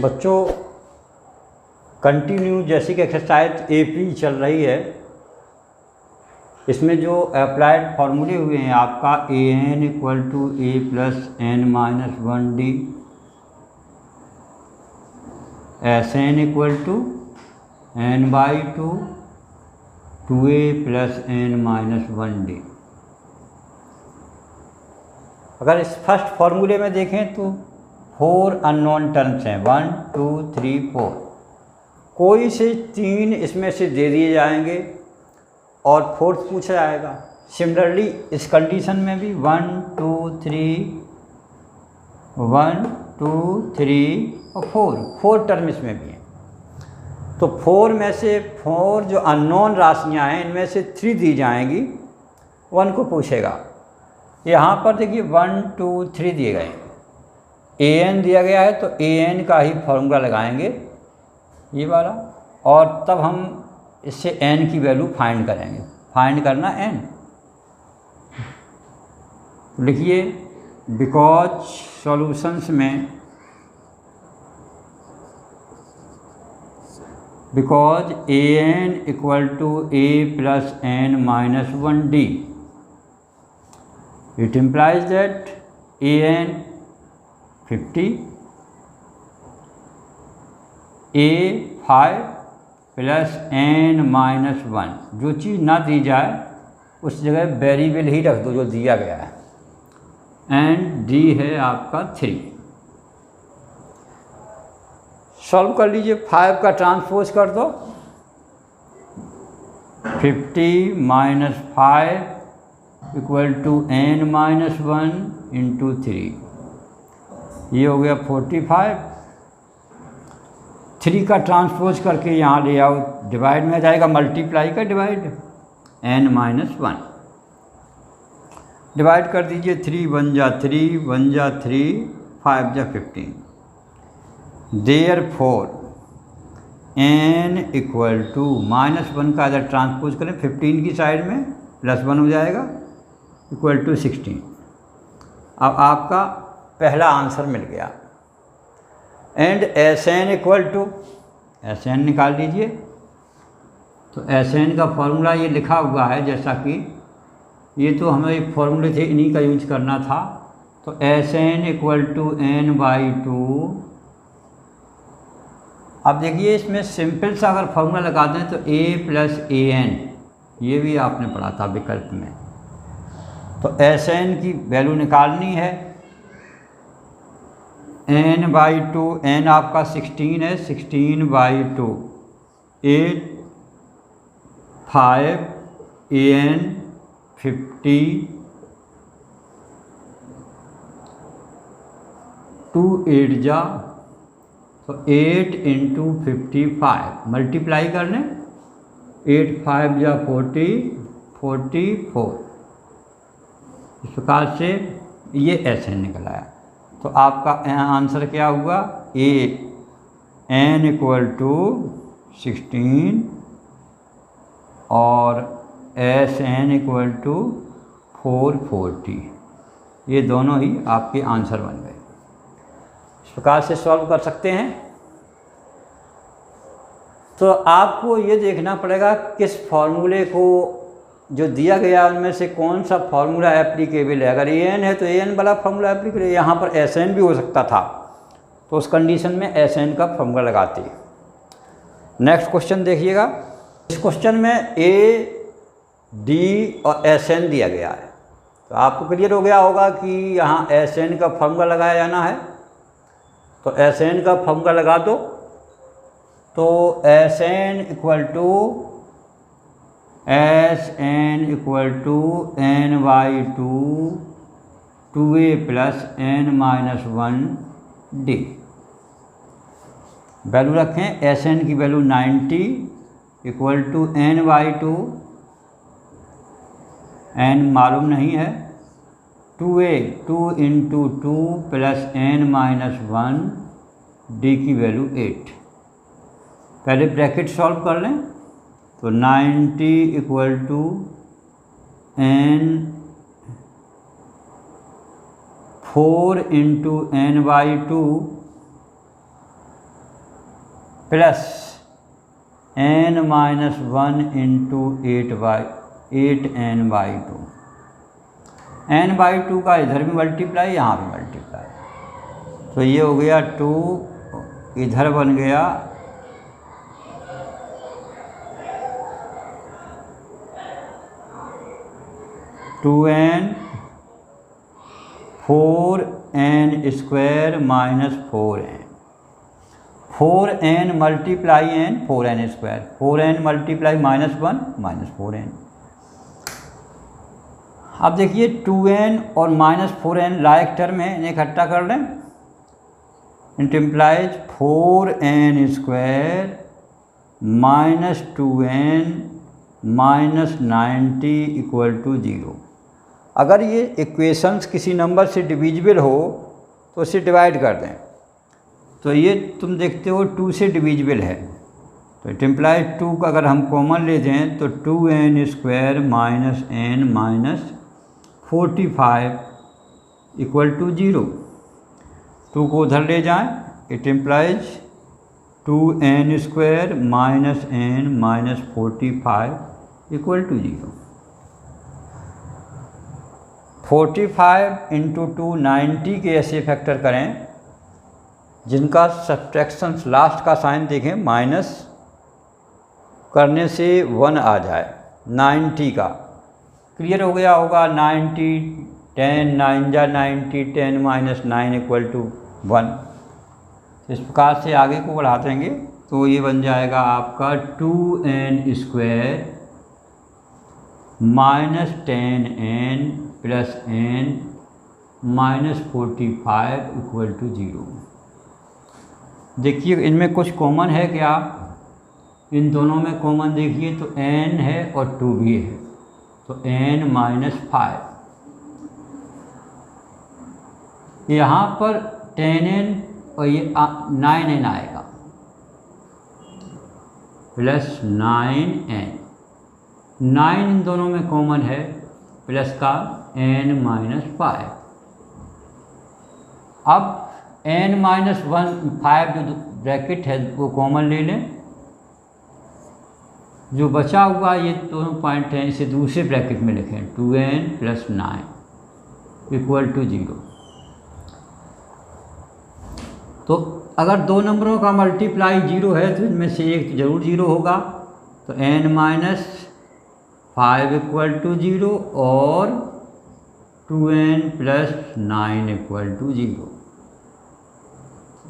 बच्चों कंटिन्यू जैसी कि एक्सरसाइज AP चल रही है, इसमें जो अप्लाइड फार्मूले हुए हैं आपका AN = A + n-1D, SN = n/2 2A + n-1D। अगर इस फर्स्ट फार्मूले में देखें तो 4 अननोन टर्म्स हैं, 1 2 3 4। कोई से 3 इसमें से दे दिए जाएंगे और 4th पूछा जाएगा। सिमिलरली इस कंडीशन में भी 1 2 3 1 2 3 और 4 टर्म इसमें भी हैं। तो 4 में से 4 जो अननोन राशियां हैं इनमें से 3 दी जाएंगी, 1 को पूछेगा। यहाँ पर देखिए 1 2 3 दिए गए, AN दिया गया है तो AN का ही फॉर्मूला लगाएंगे ये वाला, और तब हम इससे n की वैल्यू फाइंड करेंगे। फाइंड करना n, लिखिए बिकॉज सॉल्यूशंस में because AN = A + n-1D, it implies that AN 50, A 5 + n-1। जो चीज़ ना दी जाए उस जगह वेरिएबल ही रख दो जो दिया गया है, एंड D है आपका 3। सॉल्व कर लीजिए, 5 का ट्रांसपोज कर दो, 50 - 5 = n-1 × 3, ये हो गया 45। 3 का ट्रांसपोज करके यहाँ ले आओ, डिवाइड में आ जाएगा, मल्टीप्लाई का डिवाइड, n-1 डिवाइड कर दीजिए, 3 × 1 = 3 1 × 3 5 × 15। Therefore n = -1 का अगर ट्रांसपोज करें 15 की साइड में, +1 हो जाएगा, = 16। अब आपका पहला आंसर मिल गया। एंड SN = SN निकाल लीजिए। तो SN का फॉर्मूला ये लिखा हुआ है, जैसा कि ये तो हमें फॉर्मूले थे, इन्हीं का यूज करना था। तो SN = n/2। अब देखिए इसमें सिंपल सा अगर फॉर्मूला लगा दें तो A + AN, ये भी आपने पढ़ा था विकल्प में। तो SN की वैल्यू निकालनी है, n/2, n आपका 16 है, 16/2 8 5 AN 50 2 8 जा, तो 8 × 55 मल्टीप्लाई कर लें, 8 5 जा 40 44। इस प्रकार से ये SN निकल आया। तो आपका आंसर क्या हुआ, N = 16 और SN = 440। ये दोनों ही आपके आंसर बन गए। इस प्रकार से सॉल्व कर सकते हैं। तो आपको ये देखना पड़ेगा किस फॉर्मूले को जो दिया गया उनमें से कौन सा फार्मूला एप्लीकेबल है। अगर AN है तो AN वाला फार्मूला एप्लीकेबल है, यहाँ पर SN भी हो सकता था, तो उस कंडीशन में SN का फार्मूला लगाते। नेक्स्ट क्वेश्चन देखिएगा। इस क्वेश्चन में A D और SN दिया गया है, तो आपको क्लियर हो गया होगा कि यहाँ SN का फार्मूला लगाया जाना है। तो SN का फार्मूला लगा दो। तो SN = n/2 2A + n-1D। Value रखें, SN की वैल्यू 90 = n/2, n मालूम नहीं है, 2A 2 × 2 + n-1, D की वैल्यू 8। पहले ब्रैकेट सॉल्व कर लें, तो 90 = n 4 × n/2 plus n-1 into 8n/2। n/2 का इधर भी मल्टीप्लाई, यहाँ भी मल्टीप्लाई, तो ये हो गया 2, इधर बन गया 2n, 4n² minus 4n, 4n multiply n 4n², 4n multiply -1 -4n। अब देखिए 2n और -4n लाइक टर्म है, इन्हें इकट्ठा कर लें। It implies 4n² minus 2n minus 90 = 0। अगर ये इक्वेशंस किसी नंबर से डिविजिबल हो तो उसे डिवाइड कर दें, तो ये तुम देखते हो 2 से डिविजिबल है, तो इट इम्प्लाइज 2 का अगर हम कॉमन ले दें तो 2n² माइनस n माइनस 45 = 0। 2 को उधर ले जाएं, it implies 2n² minus n minus 45 = 0। 45 × 2 90 के ऐसे फैक्टर करें जिनका सब्ट्रैक्शन लास्ट का साइन देखें माइनस करने से 1 आ जाए। 90 का क्लियर हो गया होगा। 90 10 9 जा 90, 10 - 9 = 1। इस प्रकार से आगे को बढ़ा देंगे तो ये बन जाएगा आपका 2n² minus 10n plus n minus 45 = 0। देखिए इनमें कुछ कॉमन है क्या? इन दोनों में कॉमन देखिए तो n है और 2 भी है, तो n - 5। यहाँ पर 10n और ये 9n आएगा प्लस 9n, 9 इन दोनों में कॉमन है, प्लस का n - 5। अब n - 5 जो ब्रैकेट है वो कॉमन ले लें, जो बचा हुआ ये दोनों पॉइंट हैं इसे दूसरे ब्रैकेट में लिखें, 2n + 9 = 0। तो अगर दो नंबरों का मल्टीप्लाई 0 है तो इनमें से एक तो जरूर 0 होगा, तो n - 5 = 0 और 2n + 9 = 0।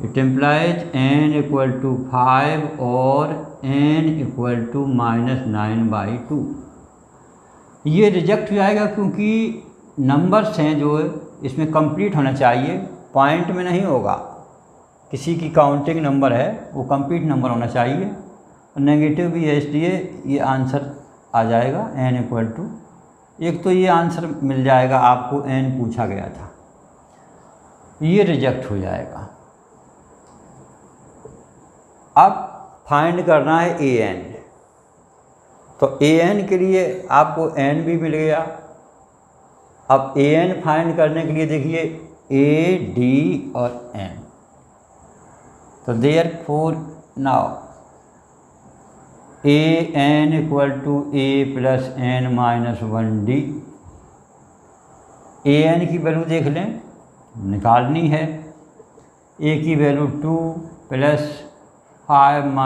इट इम्प्लाइज n = 5 और n = -9/2। ये रिजेक्ट हो जाएगा क्योंकि नंबर्स हैं जो इसमें कंप्लीट होना चाहिए, पॉइंट में नहीं होगा। किसी की काउंटिंग नंबर है वो कंप्लीट नंबर होना चाहिए, और नेगेटिव भी है, इसलिए ये आंसर आ जाएगा n = एक तो ये आंसर मिल जाएगा आपको, n पूछा गया था, ये रिजेक्ट हो जाएगा। अब फाइंड करना है an, तो an के लिए आपको n भी मिल गया। अब an फाइंड करने के लिए देखिए a, d और n, तो therefore now an = a + n - 1d। an की वैल्यू देख लें, निकालनी है। a की वैल्यू 2 + 5 -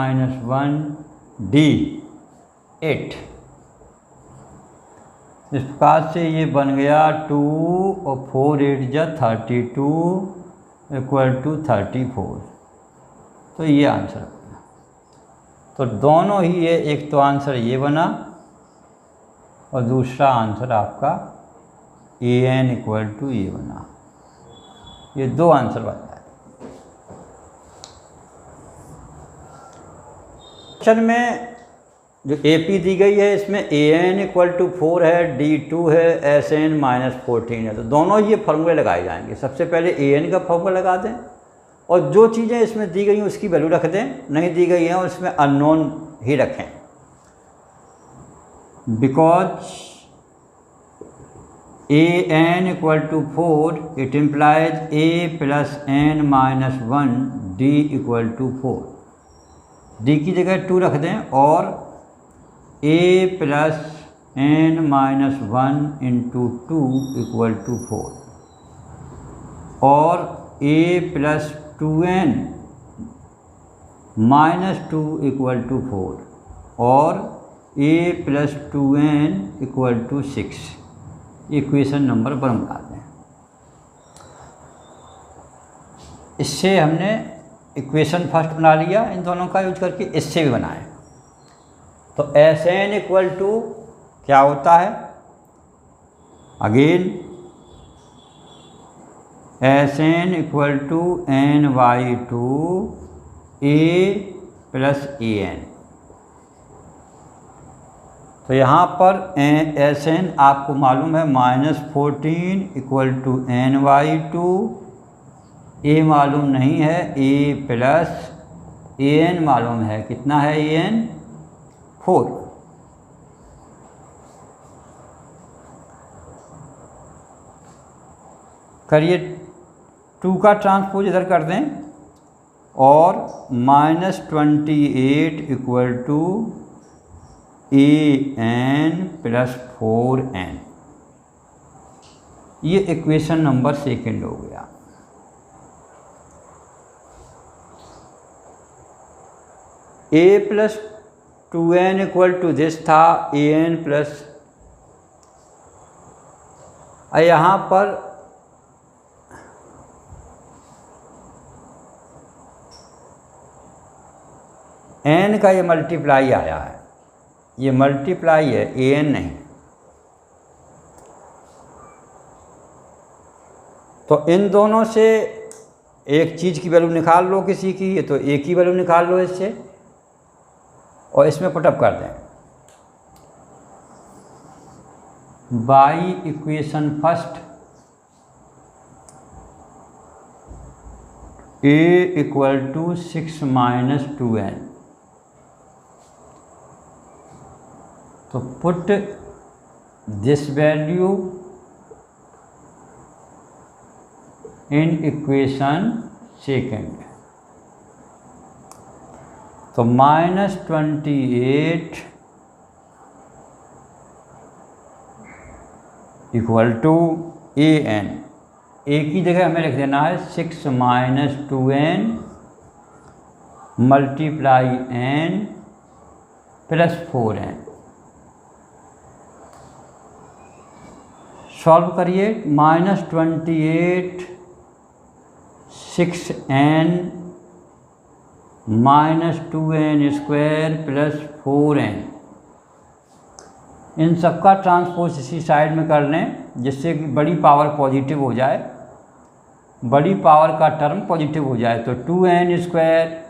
1d 8। इस प्रकार से ये बन गया 2 और 4 8 जा 32 = 34। तो ये आंसर बना। तो दोनों ही है, एक तो आंसर ये बना और दूसरा आंसर आपका an = ये बना। ये दो आंसर बन जाए। क्वेश्चन में जो AP दी गई है इसमें an = 4 है, d 2 है, sn - 14 है, तो दोनों ये फॉर्मूले लगाए जाएंगे। सबसे पहले an का फॉर्मूला लगा दें और जो चीज़ें इसमें दी गई हैं उसकी वैल्यू रख दें, नहीं दी गई हैं और इसमें अननोन ही रखें। Because an = 4 it implies a + n - 1 d = 4। D की जगह 2 रख दें और a plus n minus 1 into 2 equal to 4 और a plus 2n minus 2 equal to 4 और a plus 2n equal to 6। Equation number 1 बना दें। इससे हमने इक्वेशन फर्स्ट बना लिया, इन दोनों का यूज करके इससे भी बनाएं। तो Sn इक्वल टू क्या होता है, again Sn equal to n/2 a plus an। तो यहाँ पर Sn आपको मालूम है -14 इक्वल टू n/2, a मालूम नहीं है, a प्लस an मालूम है, कितना है an 4। करिए 2 का ट्रांसपोज इधर कर दें और -28 equal to an plus 4n। ये इक्वेशन नंबर 2 हो गया। a plus 2n equal to this था an प्लस, यहाँ पर n का ये मल्टीप्लाई आया है, ये मल्टीप्लाई है an नहीं। तो इन दोनों से एक चीज़ की वैल्यू निकाल लो किसी की, ये तो a की वैल्यू निकाल लो इससे और इसमें पुटअप कर दें। By equation first a equal to 6 minus 2n। तो put this value in equation 2। तो -28 इक्वल टू an, a की जगह हमें लिख देना है 6 minus 2n multiply n plus 4n। Solve करिए, -28 6n minus 2n square plus 4n। इन सबका ट्रांसपोज इसी साइड में कर लें जिससे कि बड़ी पावर पॉजिटिव हो जाए, बड़ी पावर का टर्म पॉजिटिव हो जाए। तो 2n स्क्वायर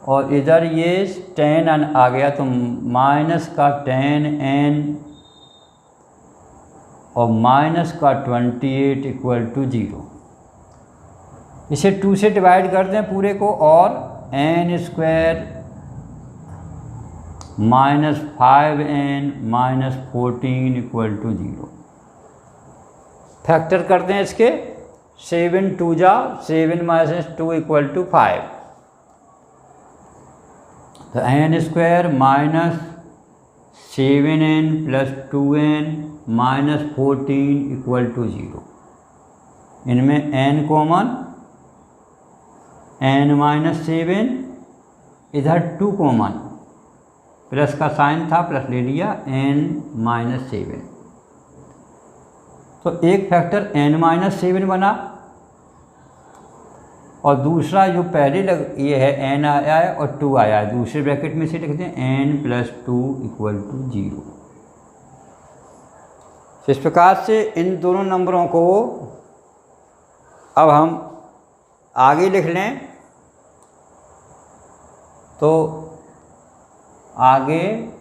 और इधर ये 10n आ गया तो माइनस का 10n और माइनस का 28 इक्वल टू 0। इसे 2 से डिवाइड कर दें पूरे को और n square minus 5n minus 14 equal to 0। Factor कर दें इसके, 7 2 जा 7 माइनस 2 इक्वल टू 5। तो n square minus 7n plus 2n minus 14 equal to 0। इनमें n कॉमन, n माइनस 7, इधर 2 कॉमन, प्लस का साइन था प्लस ले लिया, n माइनस 7। तो एक फैक्टर n माइनस 7 बना और दूसरा जो पहले ये है n आया है और 2 आया है, दूसरे ब्रैकेट में से लिखते हैं n प्लस 2 इक्वल टू 0। इस प्रकार से इन दोनों नंबरों को अब हम आगे लिख लें। तो आगे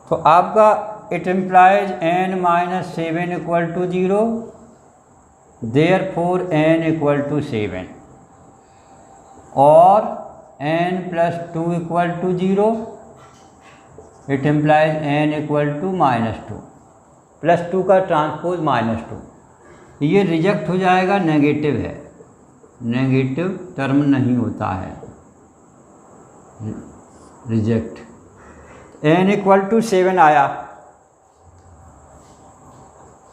तो आपका it implies n minus 7 equal to 0, therefore n equal to 7 और n plus 2 equal to 0 it implies n equal to -2 +2 का ट्रांसपोज -2। ये रिजेक्ट हो जाएगा, नेगेटिव है, नेगेटिव टर्म नहीं होता है, रिजेक्ट। n इक्वल टू 7 आया।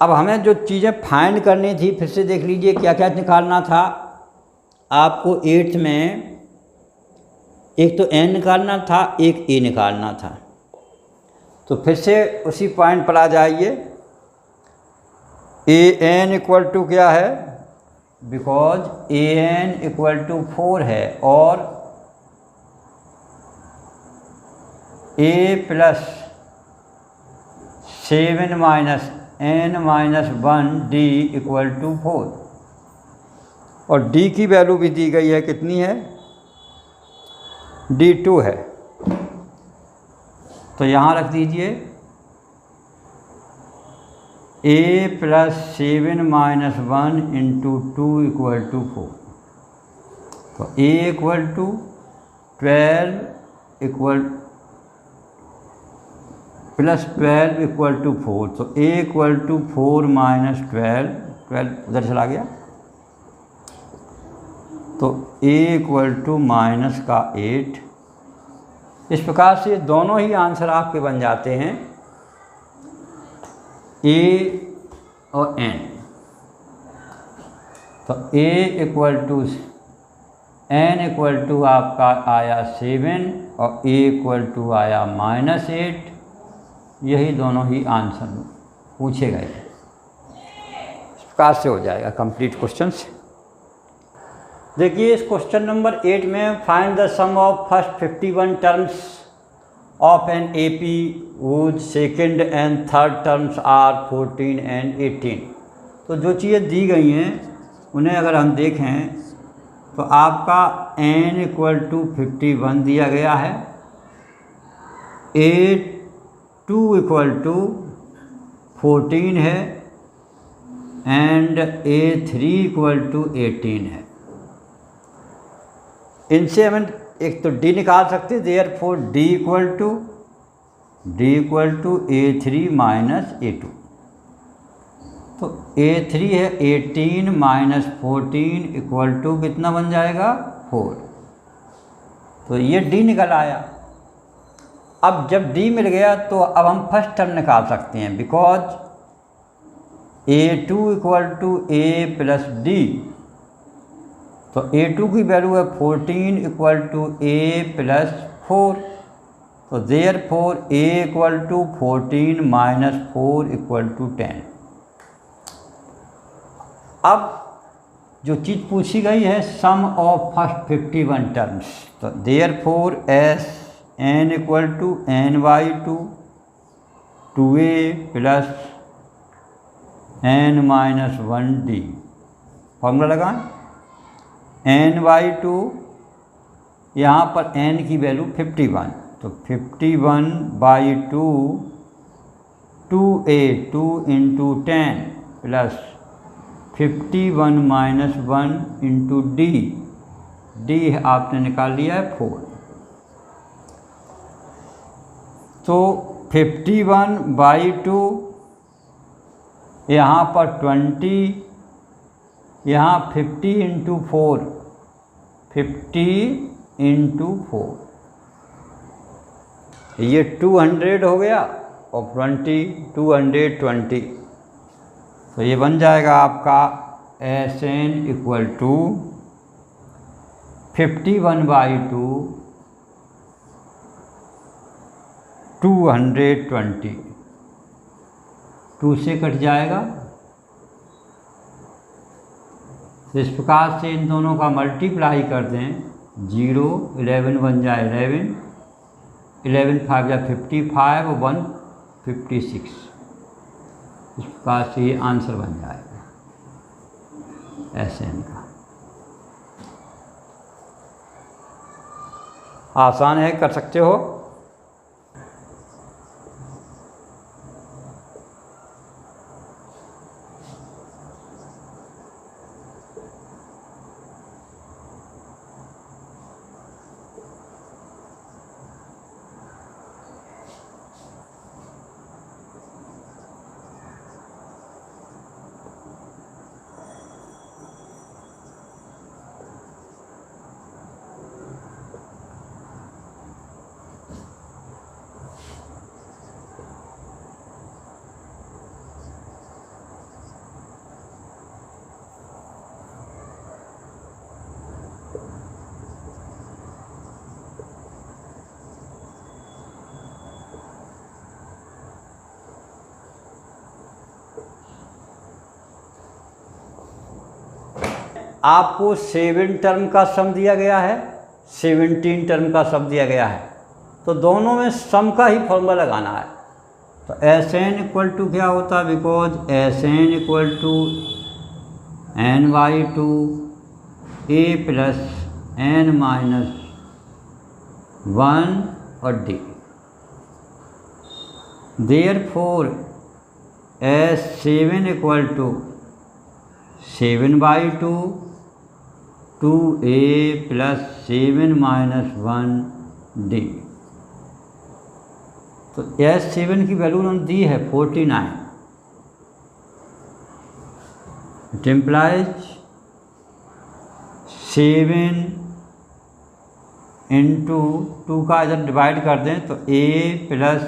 अब हमें जो चीज़ें फाइंड करनी थी, फिर से देख लीजिए क्या क्या निकालना था आपको। 8th में एक तो n निकालना था, एक a निकालना था। तो फिर से उसी पॉइंट पर आ जाइए। an इक्वल टू क्या है, बिकॉज an इक्वल टू 4 है और a plus 7 minus n minus 1 d equal to 4, और d की वैल्यू भी दी गई है, कितनी है, d 2 है। तो यहाँ रख दीजिए a plus 7 minus 1 into 2 equal to 4। तो a equal to 12 equal plus 12 equal to 4। तो a इक्वल टू 4 माइनस 12 उधर चला गया, तो a इक्वल टू माइनस का 8। इस प्रकार से दोनों ही आंसर आपके बन जाते हैं, a और n। तो a equal to n equal to आपका आया 7 और a इक्वल टू आया -8। यही दोनों ही आंसर पूछे गए। इस प्रकार से हो जाएगा कंप्लीट क्वेश्चंस। देखिए इस क्वेश्चन नंबर 8 में find the sum of first 51 terms of an AP whose second and third terms are 14 and 18। तो जो चीज़ें दी गई हैं उन्हें अगर हम देखें तो आपका n इक्वल टू 51 दिया गया है, A2 इक्वल टू 14 है एंड A3 इक्वल टू 18 है। इनसे हम एक तो d निकाल सकते, therefore d equal to A3 minus A2। तो A3 है 18 माइनस 14 इक्वल टू कितना बन जाएगा 4। तो ये d निकल आया। अब जब d मिल गया तो अब हम फर्स्ट टर्म निकाल सकते हैं, because A2 equal to A plus d। तो A2 की वैल्यू है 14 इक्वल टू A प्लस 4। तो therefore A equal to 14 minus 4 equal to 10। अब जो चीज़ पूछी गई है सम ऑफ फर्स्ट 51 टर्म्स, तो therefore n equal to n/2 2a plus n minus 1d। Formula लगाएं, n/2, यहाँ पर n की वैल्यू 51, तो 51/2 2a 2 into 10 plus 51 minus 1 into d आपने निकाल लिया है 4। तो 51/2 यहाँ पर 20, यहाँ 50 इंटू 4 50 इंटू 4, ये 200 हो गया और 20 220। तो ये बन जाएगा आपका Sn इक्वल टू 51/2 220। 2 से कट जाएगा। तो इस प्रकार से इन दोनों का मल्टीप्लाई कर दें, 0 11 बन जाए 11, 11 5 या 55 और 1 56। इस प्रकार से ये आंसर बन जाएगा Sn का। आसान है, कर सकते हो। आपको 7 टर्म का सम दिया गया है, 17 टर्म का सम दिया गया है, तो दोनों में सम का ही फॉर्मूला लगाना है। तो एस एन इक्वल टू क्या होता है, because s N equal to n by two a plus n minus 1 और d. Therefore s 7 equal to 7 by two 2a plus 7 minus 1 d. तो एस 7 की वैल्यू उन्होंने दी है 49। इट इम्प्लाइज 7 इंटू 2 का इधर डिवाइड कर दें तो a प्लस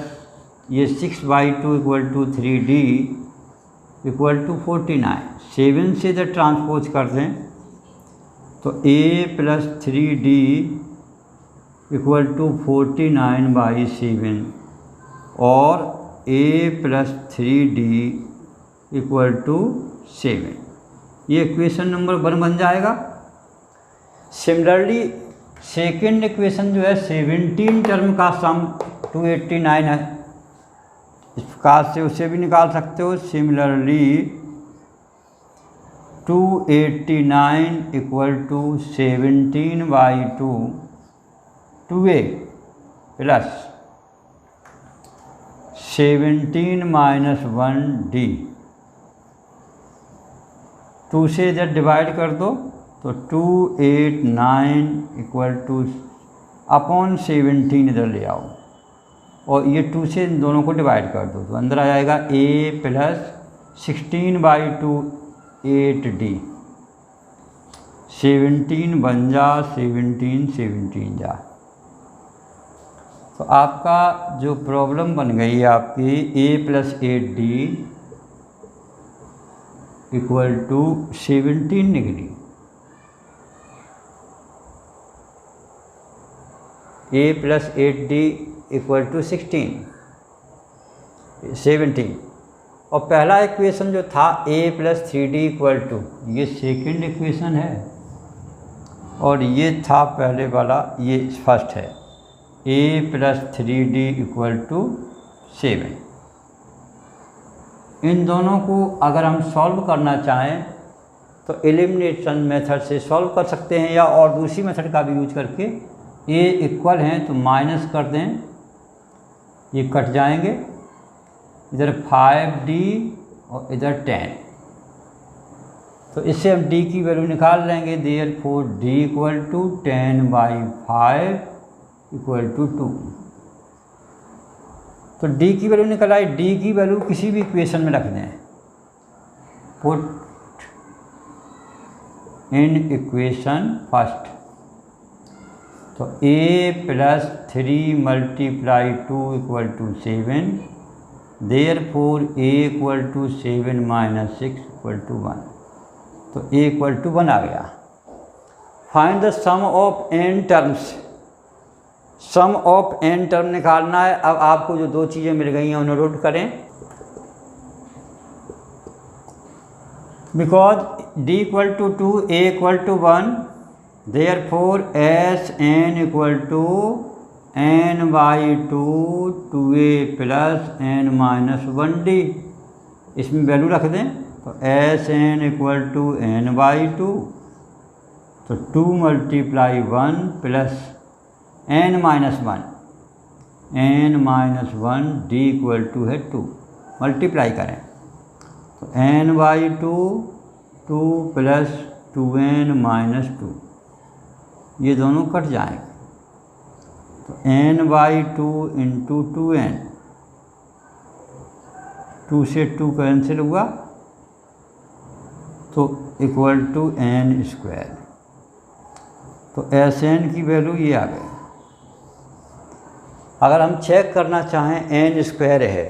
ये 6 by two equal to 3d equal to 49। 7 से इधर ट्रांसपोज कर दें तो a plus 3d equal to 49 by 7 और a plus 3d equal to 7। ये इक्वेशन नंबर 1 बन जाएगा। सिमिलरली सेकेंड इक्वेशन जो है 17 टर्म का सम 289 है, इस प्रकार से उसे भी निकाल सकते हो। Similarly 289 equal to 17 by 2 2a plus 17 minus 1d। 2 से इधर डिवाइड कर दो तो 289 इक्वल टू अपॉन 17 इधर ले आओ और ये 2 से इन दोनों को डिवाइड कर दो तो अंदर आ जाएगा a प्लस 16 बाई 2 8d। 17 बन जा 17 जा। तो आपका जो प्रॉब्लम बन गई है आपकी a plus 8d equal to 17 निकली। a plus 8d equal to 17 और पहला इक्वेशन जो था a plus 3d equal to, ये सेकेंड इक्वेशन है और ये था पहले वाला, ये फर्स्ट है a plus 3d equal to 7। इन दोनों को अगर हम सॉल्व करना चाहें तो एलिमिनेशन मेथड से सॉल्व कर सकते हैं या और दूसरी मेथड का भी यूज करके। a इक्वल हैं तो माइनस कर दें, ये कट जाएंगे, इधर 5d और इधर 10, तो इससे हम d की वैल्यू निकाल लेंगे। Therefore d equal to 10 by 5 equal to 2। तो d की वैल्यू निकल आई। d की वैल्यू किसी भी इक्वेशन में रख दें, पुट इन इक्वेशन फर्स्ट। तो a plus 3 multiply 2 equal to 7। Therefore a equal to 7 minus 6 equal to 1। तो a इक्वल टू 1 आ गया। Find the sum of n terms. Sum of n term निकालना है। अब आपको जो दो चीज़ें मिल गई हैं उन्हें नोट करें। Because d equal to 2 a equal to 1, therefore S N equal to n by 2 2a plus n minus 1d। इसमें वैल्यू रख दें तो S N equal to n by 2, तो 2 multiply 1 plus n minus 1 d equal to है 2। Multiply करें तो n by 2 2 plus 2n minus 2, ये दोनों कट जाएंगे तो n बाई 2 इंटू 2n, 2 से 2 कैंसिल हुआ तो इक्वल टू n स्क्वायर। तो एस एन की वैल्यू ये आ गई। अगर हम चेक करना चाहें n स्क्वायर है,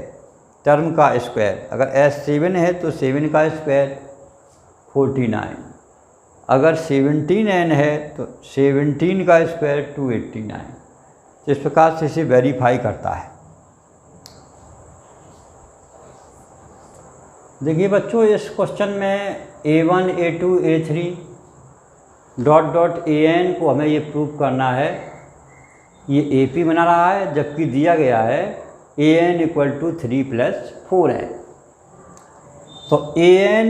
टर्म का स्क्वायर, अगर S7 है तो 7 का स्क्वायर 49, अगर 17n है तो 17 का स्क्वायर 289। इस प्रकार से इसे वेरीफाई करता है। देखिए बच्चों, इस क्वेश्चन में A1, A2, A3 dot dot A N को हमें ये प्रूव करना है, ये ए पी बना रहा है, जबकि दिया गया है ए एन इक्वल टू 3 + 4 एन। तो ए एन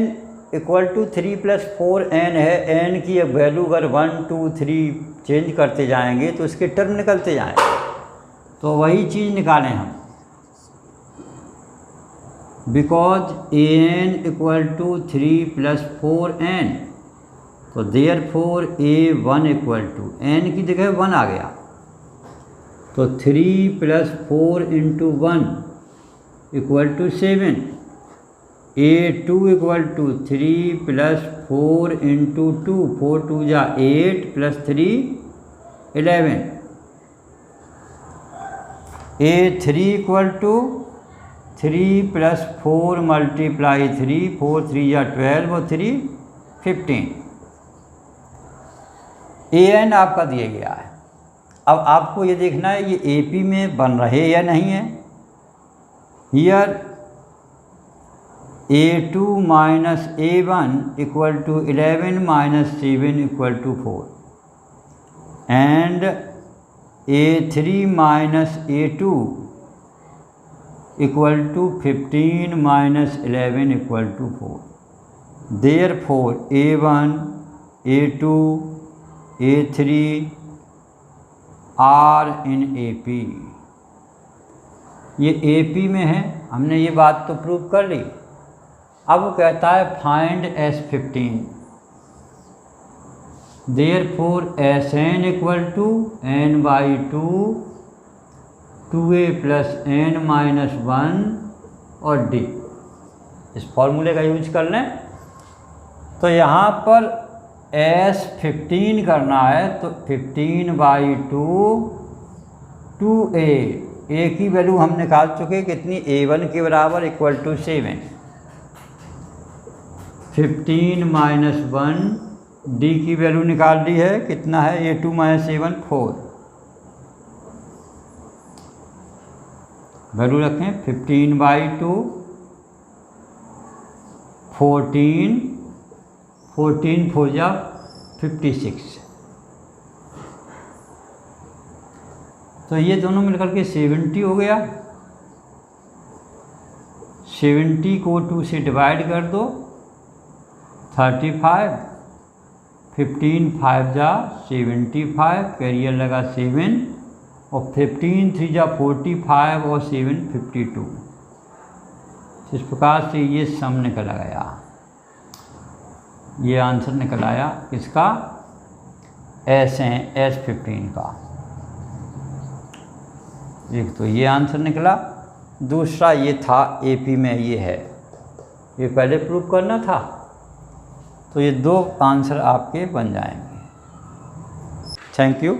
इक्वल टू 3 + 4 एन है। एन की वैल्यू अगर 1 2 3 चेंज करते जाएंगे तो इसके टर्म निकलते जाएंगे, तो वही चीज़ निकालें हम। Because A N equal to 3 + 4 N, तो therefore A1 equal to N की जगह 1 आ गया, तो 3 + 4 × 1 equal to 7। A2 equal to 3 + 4 × 2, 4 2 जा 8 + 3 11। A3 इक्वल टू 3 + 4 × 3, 4 3 जा 12 और 3 15। ए एन आपका दिया गया है। अब आपको ये देखना है ये ए पी में बन रहे या नहीं है। Here A2 - A1 equal to 11 - 7 equal to 4 and A3 - A2 equal to 15 - 11 equal to 4। Therefore A1 A2 A3 are in AP। ये AP में है, हमने ये बात तो प्रूव कर ली। अब वो कहता है find S15। Therefore Sn equal to n/2 2a + n - 1 और D। इस फॉर्मूले का यूज कर लें। तो यहाँ पर S15 करना है, तो 15/2 2a, a की वैल्यू हम निकाल चुके कितनी, A1 के बराबर इक्वल टू 7। 15 - 1 D की वैल्यू निकाल दी है, कितना है A2 - A1 4। वैल्यू रखें 15/2 14 14 4 जा 56। तो ये दोनों मिलकर के 70 हो गया। 70 को 2 से डिवाइड कर दो, 35। 15 5 जा 75, कैरियर लगा 7 और 15 3 जा 45 और 7 52। इस प्रकार से ये सम निकल गया, ये आंसर निकल आया किसका, S15 का। एक तो ये आंसर निकला, दूसरा ये था AP में ये है, ये पहले प्रूव करना था। तो ये 2 आंसर आपके बन जाएंगे। Thank you.